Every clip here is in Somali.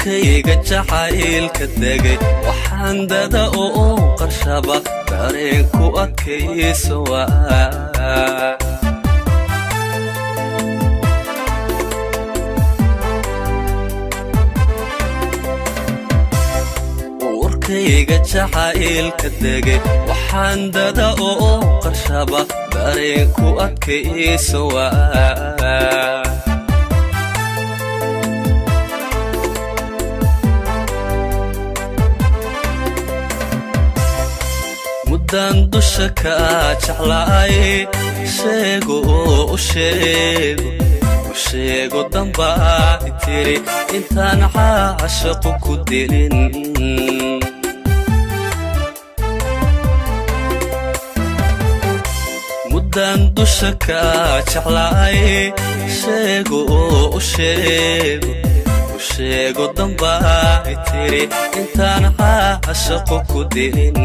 warkayga jacaylka degay waxaan dada oo qarshaba dareenku adkayso warkayga jacaylka degay waxaan dada oo qarshaba dareenku adkayso mudan dusha ka jeclaay sheego oo sheego damba tiri intaan caashaqo ku dilin mudan dusha ka jeclaay sheego oo sheego damba tiri intaan caashaqo ku dilin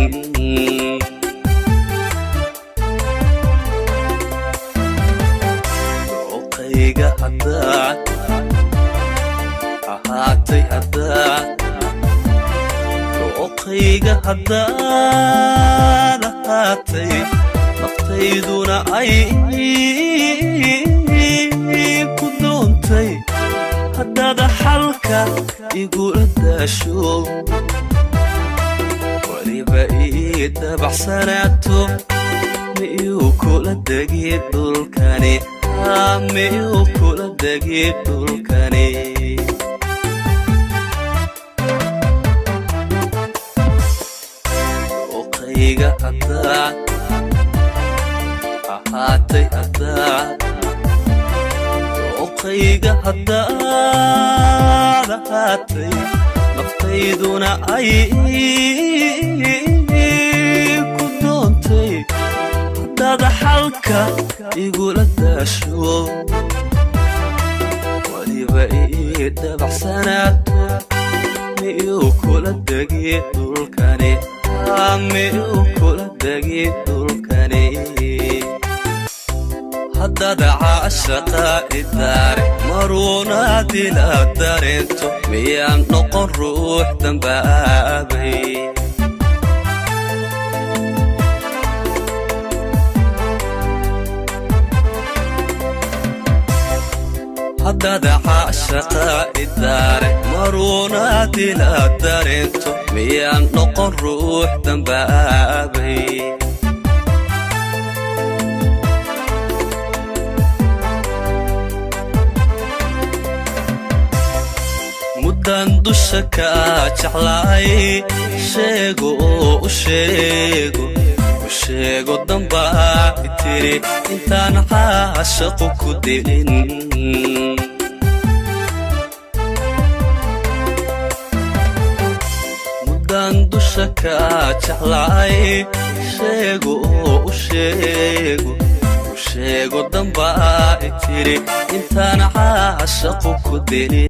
oqayga haddaad ahaatay oqayga haddaad ahaatay naftayduna ay ku doontay haddaada xalka igula daasho waliba ii dabaxsanaato miyuu kula degi dhulkani miyuu kula degi dhulkani oqayga haddaad ahaatay oqayga haddaad ahaatay naftayduna ay ku doontay haddaada xalka igula daasho waliba ii dabaxsanaato miyuu kula degi dhulkani miyuu kula degi dhulkani haddaad caashaqa idaare maruunaad ila dareento miyaan noqon ruux dambaabay haddaad caashaqa idaare maruunaad ila dareento miyaan noqon ruux dambaabay mudan dusha ka jeclaay sheego oo sheego damba tiri intaan caashaqo ku dilin mudan dusha ka jeclaay sheego oo sheego damba tiri intaan caashaqo ku dilin